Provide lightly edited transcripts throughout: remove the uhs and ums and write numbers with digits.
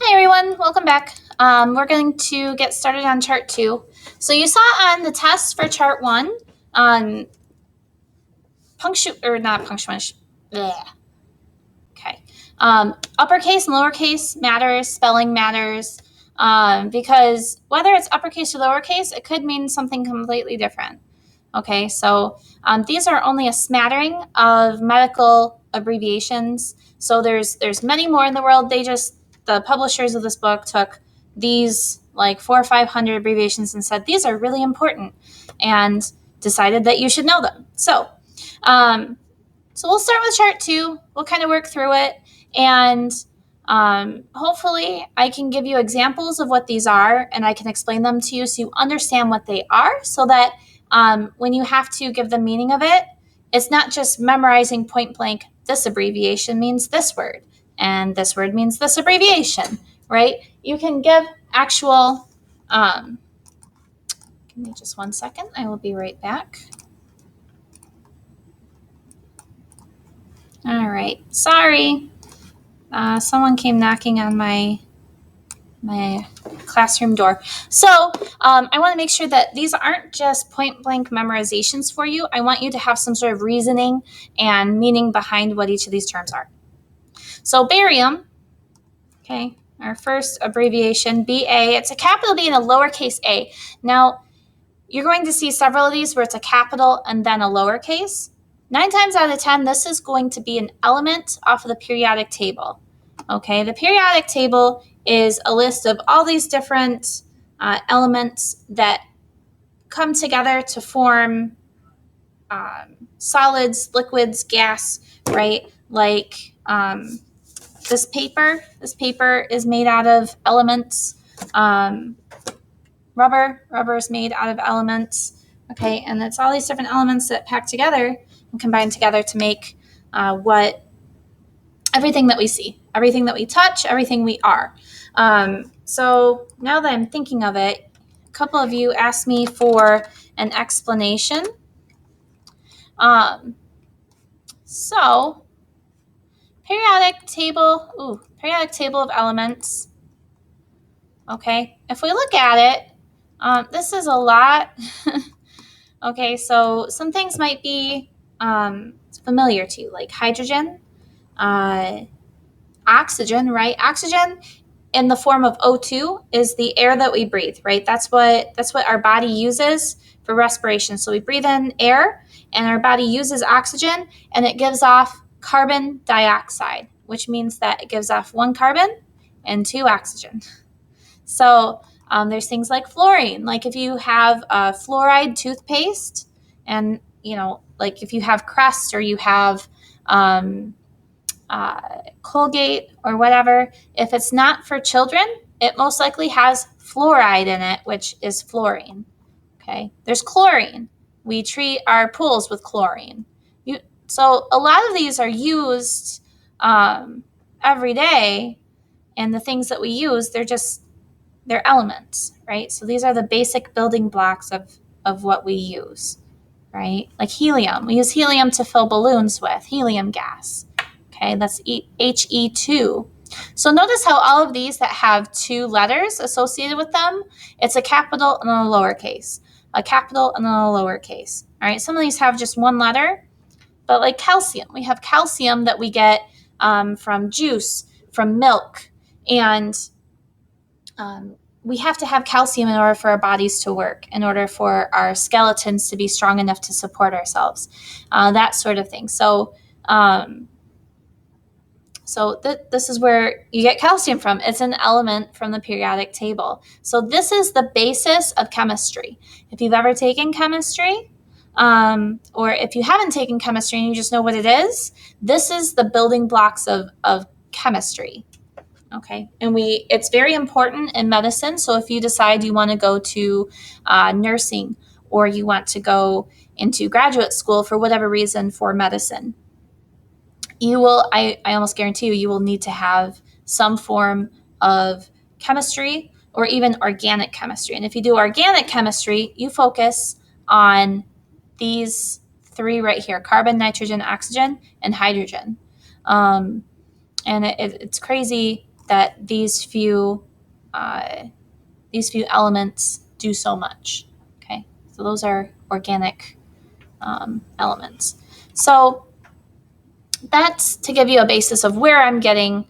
Hi everyone, welcome back. We're going to get started on chart 2. So you saw on the test for chart 1, um, not punctuation. Bleh. Okay. Uppercase and lowercase matters, spelling matters, because whether it's uppercase or lowercase, it could mean something completely different. Okay, so these are only a smattering of medical abbreviations. So there's many more in the world. The publishers of this book took these like 400 or 500 abbreviations and said these are really important, and decided that you should know them. Um, so we'll start with chart 2. We'll kind of work through it, and hopefully I can give you examples of what these are, and I can explain them to you so you understand what they are, so that when you have to give the meaning of it, it's not just memorizing point blank, this abbreviation means this word, and this word means this abbreviation, right? You can give actual, give me just 1 second. I will be right back. All right, sorry. Someone came knocking on my classroom door. So I want to make sure that these aren't just point blank memorizations for you. I want you to have some sort of reasoning and meaning behind what each of these terms are. So barium, okay, our first abbreviation, BA, it's a capital B and a lowercase a. Now, you're going to see several of these where it's a capital and then a lowercase. 9 times out of 10, this is going to be an element off of the periodic table. Okay, the periodic table is a list of all these different elements that come together to form solids, liquids, gas, right? Like this paper. This paper is made out of elements. Rubber is made out of elements. Okay, and it's all these different elements that pack together and combine together to make everything that we see, everything that we touch, everything we are. So now that I'm thinking of it, a couple of you asked me for an explanation. So periodic table of elements. Okay, if we look at it, this is a lot. Okay, so some things might be familiar to you, like hydrogen, oxygen, right? Oxygen in the form of O2 is the air that we breathe, right? That's what our body uses for respiration. So we breathe in air, and our body uses oxygen, and it gives off carbon dioxide, which means that it gives off 1 carbon and 2 oxygen. So there's things like fluorine. Like if you have fluoride toothpaste, and like if you have Crest or you have Colgate or whatever, if it's not for children, it most likely has fluoride in it, which is fluorine. Okay, there's chlorine. We treat our pools with chlorine. So a lot of these are used every day, and the things that we use, they're elements, right? So these are the basic building blocks of what we use, right? Like helium. We use helium to fill balloons with, helium gas. Okay, that's He2. So notice how all of these that have 2 letters associated with them, it's a capital and a lowercase. A capital and a lowercase. All right, some of these have just 1 letter, but like calcium. We have calcium that we get from juice, from milk, and we have to have calcium in order for our bodies to work, in order for our skeletons to be strong enough to support ourselves, that sort of thing. So this is where you get calcium from. It's an element from the periodic table. So this is the basis of chemistry. If you've ever taken chemistry, or if you haven't taken chemistry and you just know what it is, this is the building blocks of chemistry. Okay, and it's very important in medicine. So if you decide you want to go to nursing, or you want to go into graduate school for whatever reason for medicine, I almost guarantee you will need to have some form of chemistry or even organic chemistry. And if you do organic chemistry, you focus on these 3 right here: carbon, nitrogen, oxygen, and hydrogen. And it's crazy that these few elements do so much. Okay, so those are organic elements. So that's to give you a basis of where I'm getting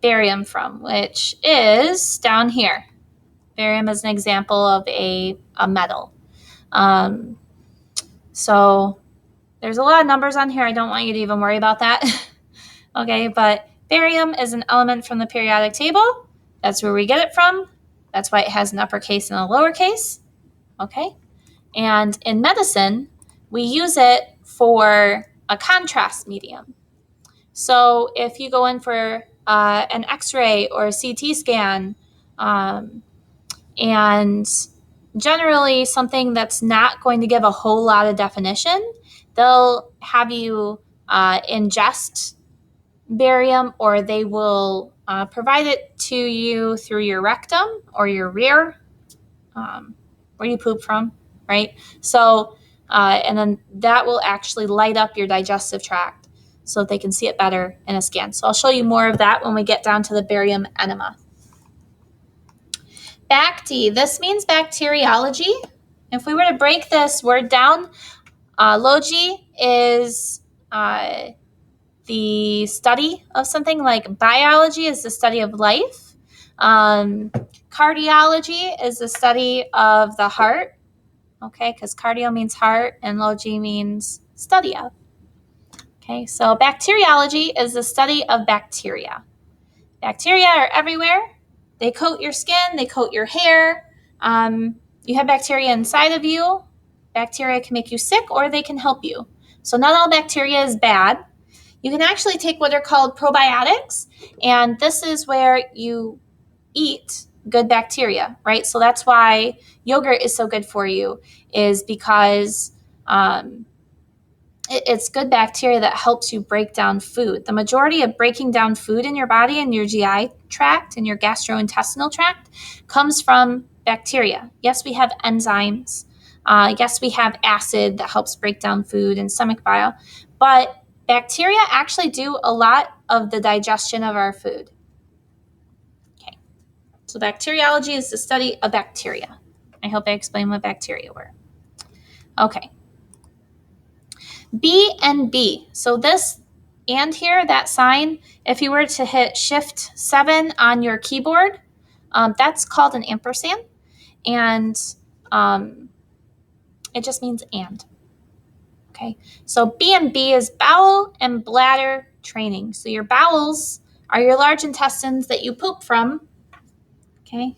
barium from, which is down here. Barium is an example of a metal. So there's a lot of numbers on here. I don't want you to even worry about that. Okay, but barium is an element from the periodic table. That's where we get it from. That's why it has an uppercase and a lowercase. Okay, and in medicine, we use it for a contrast medium. So if you go in for an X-ray or a CT scan, and generally something that's not going to give a whole lot of definition, they'll have you ingest barium, or they will provide it to you through your rectum or your rear, where you poop from, right? So, and then that will actually light up your digestive tract so that they can see it better in a scan. So I'll show you more of that when we get down to the barium enema. Bacti, this means bacteriology. If we were to break this word down, logi is the study of something, like biology is the study of life. Cardiology is the study of the heart, okay, because cardio means heart and logi means study of. Okay, so bacteriology is the study of bacteria. Bacteria are everywhere. They coat your skin, they coat your hair. You have bacteria inside of you. Bacteria can make you sick or they can help you. So not all bacteria is bad. You can actually take what are called probiotics, and this is where you eat good bacteria, right? So that's why yogurt is so good for you, is because it's good bacteria that helps you break down food. The majority of breaking down food in your body and your GI tract and your gastrointestinal tract comes from bacteria. Yes, we have enzymes. Yes, we have acid that helps break down food and stomach bile, but bacteria actually do a lot of the digestion of our food. Okay, so bacteriology is the study of bacteria. I hope I explained what bacteria were. Okay. B and B. So this and here, that sign, if you were to hit Shift 7 on your keyboard, that's called an ampersand. And it just means and. Okay, so B and B is bowel and bladder training. So your bowels are your large intestines that you poop from. Okay,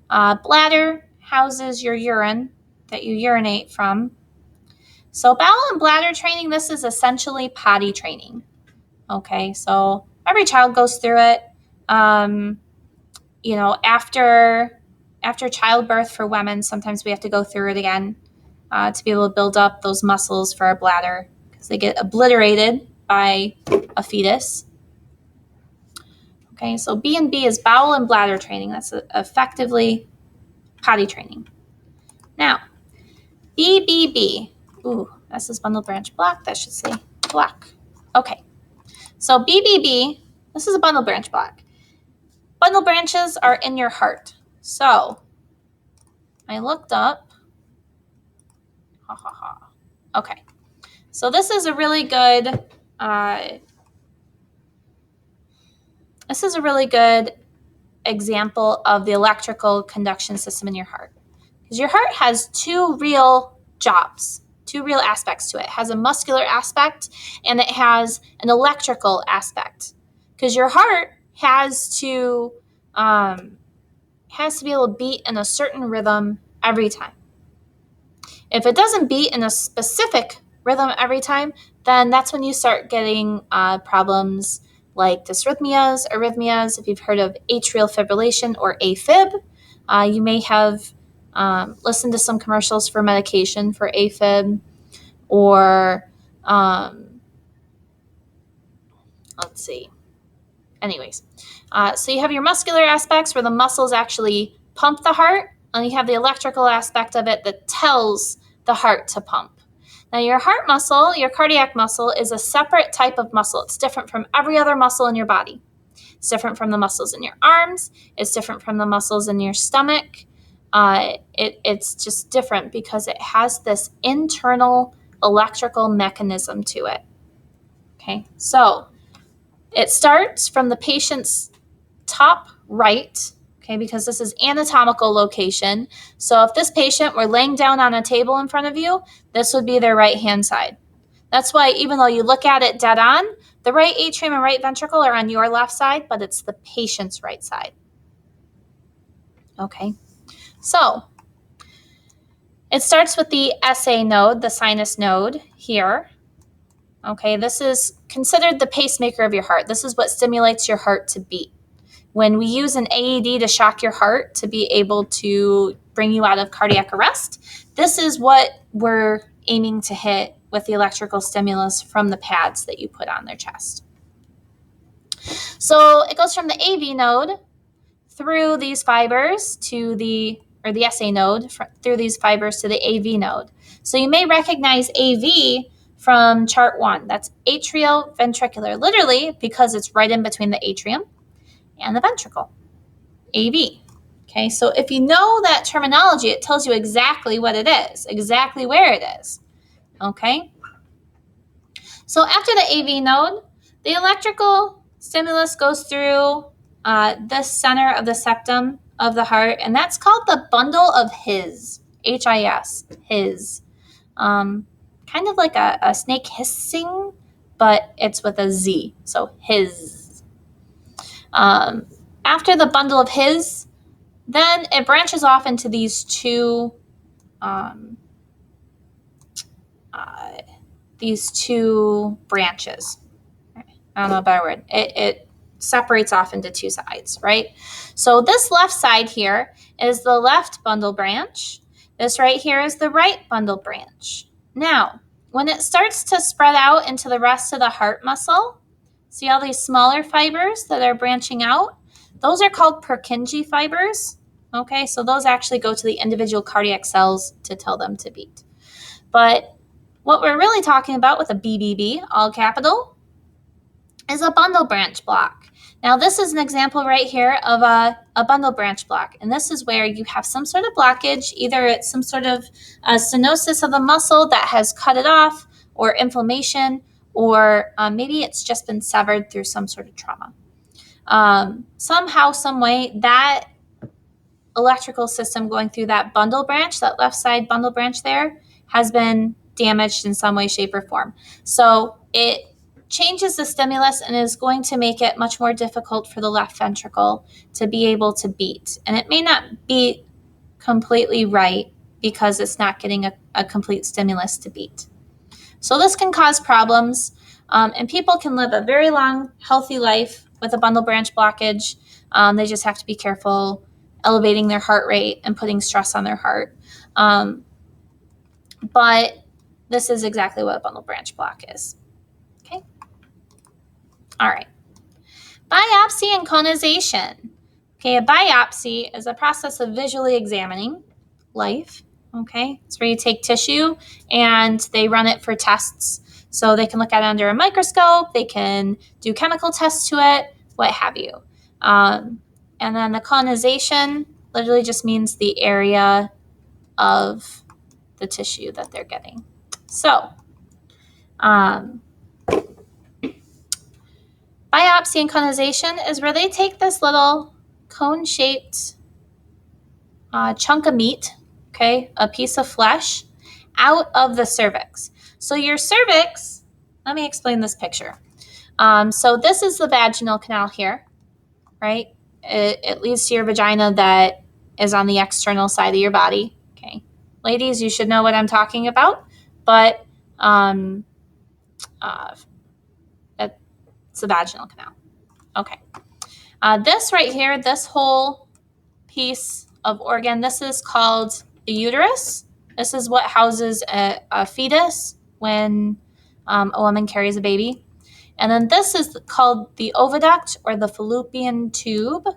bladder houses your urine that you urinate from. So bowel and bladder training, this is essentially potty training. Okay, so every child goes through it. After childbirth for women, sometimes we have to go through it again to be able to build up those muscles for our bladder, because they get obliterated by a fetus. Okay, so B and B is bowel and bladder training. That's effectively potty training. Now, BBB. Ooh, that's this bundle branch block. That should say block. Okay, so BBB, this is a bundle branch block. Bundle branches are in your heart. So I looked up. Okay, so this is a really good. This is a really good example of the electrical conduction system in your heart, because your heart has two real jobs, two real aspects to it. It has a muscular aspect and it has an electrical aspect, because your heart has to be able to beat in a certain rhythm every time. If it doesn't beat in a specific rhythm every time, then that's when you start getting problems like dysrhythmias, arrhythmias. If you've heard of atrial fibrillation or AFib, you may have listened to some commercials for medication for AFib, or let's see. Anyways, so you have your muscular aspects where the muscles actually pump the heart, and you have the electrical aspect of it that tells the heart to pump. Now, your heart muscle, your cardiac muscle, is a separate type of muscle. It's different from every other muscle in your body. It's different from the muscles in your arms. It's different from the muscles in your stomach. It's just different because it has this internal electrical mechanism to it. Okay, so it starts from the patient's top right, okay, because this is anatomical location. So if this patient were laying down on a table in front of you, this would be their right hand side. That's why even though you look at it dead on, the right atrium and right ventricle are on your left side, but it's the patient's right side. Okay, so it starts with the SA node, the sinus node here. Okay, this is considered the pacemaker of your heart. This is what stimulates your heart to beat. When we use an AED to shock your heart to be able to bring you out of cardiac arrest, this is what we're aiming to hit with the electrical stimulus from the pads that you put on their chest. So it goes from the AV node through these fibers to the SA node, through these fibers to the AV node. So you may recognize AV from chart 1. That's atrioventricular, literally because it's right in between the atrium and the ventricle, AV. Okay, so if you know that terminology, it tells you exactly what it is, exactly where it is. Okay, so after the AV node, the electrical stimulus goes through this center of the septum of the heart, and that's called the bundle of His, H-I-S, His. Kind of like a snake hissing, but it's with a Z, so His. After the bundle of His, then it branches off into these two branches. I don't know a better word. It separates off into two sides, right? So this left side here is the left bundle branch. This right here is the right bundle branch. Now, when it starts to spread out into the rest of the heart muscle, see all these smaller fibers that are branching out? Those are called Purkinje fibers. Okay, so those actually go to the individual cardiac cells to tell them to beat. But what we're really talking about with a BBB, all capital, is a bundle branch block. Now, this is an example right here of a bundle branch block. And this is where you have some sort of blockage. Either it's some sort of stenosis of the muscle that has cut it off, or inflammation, or maybe it's just been severed through some sort of trauma. Somehow, some way, that electrical system going through that bundle branch, that left side bundle branch there, has been damaged in some way, shape, or form. So it changes the stimulus and is going to make it much more difficult for the left ventricle to be able to beat. And it may not beat completely right because it's not getting a complete stimulus to beat. So this can cause problems, and people can live a very long, healthy life with a bundle branch blockage. They just have to be careful elevating their heart rate and putting stress on their heart. But this is exactly what a bundle branch block is. Okay. All right. Biopsy and conization. Okay, a biopsy is a process of visually examining life. Okay, it's where you take tissue and they run it for tests. So they can look at it under a microscope, they can do chemical tests to it, what have you. And then the conization literally just means the area of the tissue that they're getting. So, biopsy and conization is where they take this little cone-shaped chunk of meat, okay, a piece of flesh, out of the cervix. So your cervix, let me explain this picture. So this is the vaginal canal here, right? It leads to your vagina that is on the external side of your body, okay? Ladies, you should know what I'm talking about, but it's the vaginal canal. Okay. This right here, this whole piece of organ, this is called the uterus. This is what houses a fetus when a woman carries a baby. And then this is called the oviduct or the fallopian tube.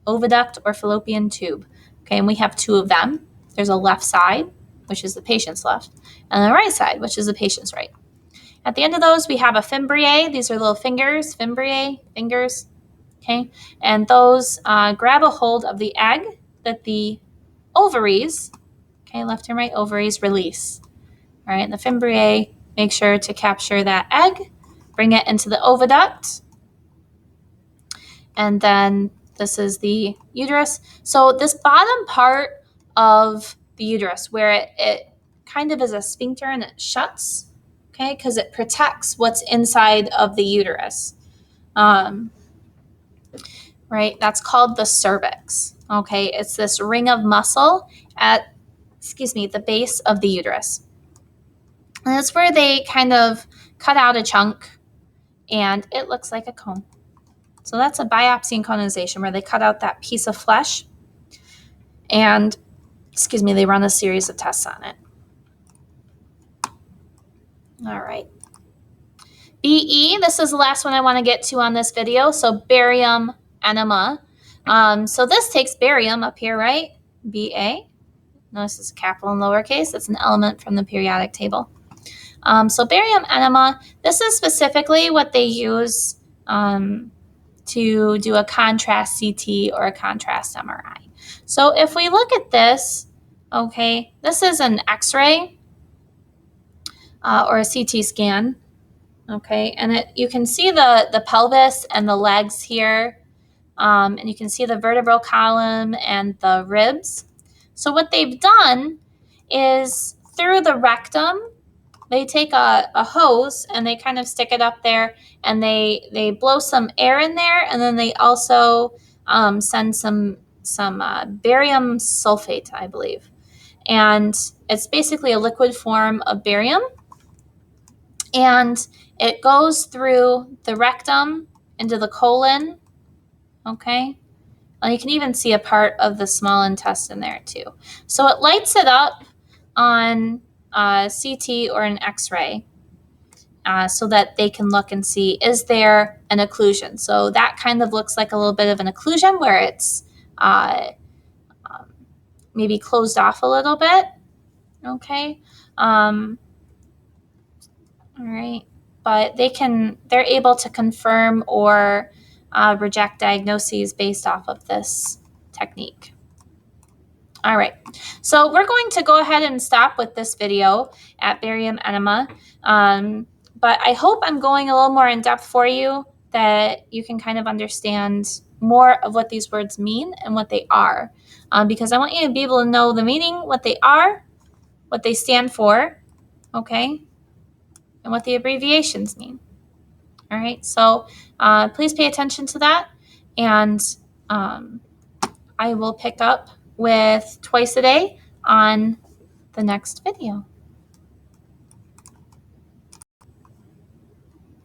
Oviduct or fallopian tube. Okay, and we have two of them. There's a left side, which is the patient's left, and the right side, which is the patient's right. At the end of those, we have a fimbriae. These are little fingers, fimbriae, fingers. Okay, and those grab a hold of the egg that the ovaries, okay, left and right ovaries release. All right, and the fimbriae make sure to capture that egg, bring it into the oviduct, and then this is the uterus. So this bottom part of the uterus where it kind of is a sphincter and it shuts, okay, because it protects what's inside of the uterus. Right, that's called the cervix. Okay, it's this ring of muscle at, the base of the uterus. And that's where they kind of cut out a chunk and it looks like a cone. So that's a biopsy and conization where they cut out that piece of flesh and, they run a series of tests on it. All right. BE, this is the last one I want to get to on this video. So barium enema. So this takes barium up here, right? BA. Notice it's a capital and lowercase. It's an element from the periodic table. So barium enema, this is specifically what they use to do a contrast CT or a contrast MRI. So if we look at this, okay, this is an X-ray or a CT scan, okay, and you can see the pelvis and the legs here, and you can see the vertebral column and the ribs. So what they've done is through the rectum, they take a hose and they kind of stick it up there and they blow some air in there, and then they also send some barium sulfate, I believe. And it's basically a liquid form of barium. And it goes through the rectum into the colon, okay? And you can even see a part of the small intestine there too. So it lights it up on CT or an X-ray so that they can look and see, is there an occlusion? So that kind of looks like a little bit of an occlusion where it's maybe closed off a little bit, okay? All right, but they're able to confirm or reject diagnoses based off of this technique. All right, so we're going to go ahead and stop with this video at barium enema, but I hope I'm going a little more in depth for you that you can kind of understand more of what these words mean and what they are, because I want you to be able to know the meaning, what they are, what they stand for, okay, and what the abbreviations mean. All right, so please pay attention to that, and I will pick up with twice a day on the next video.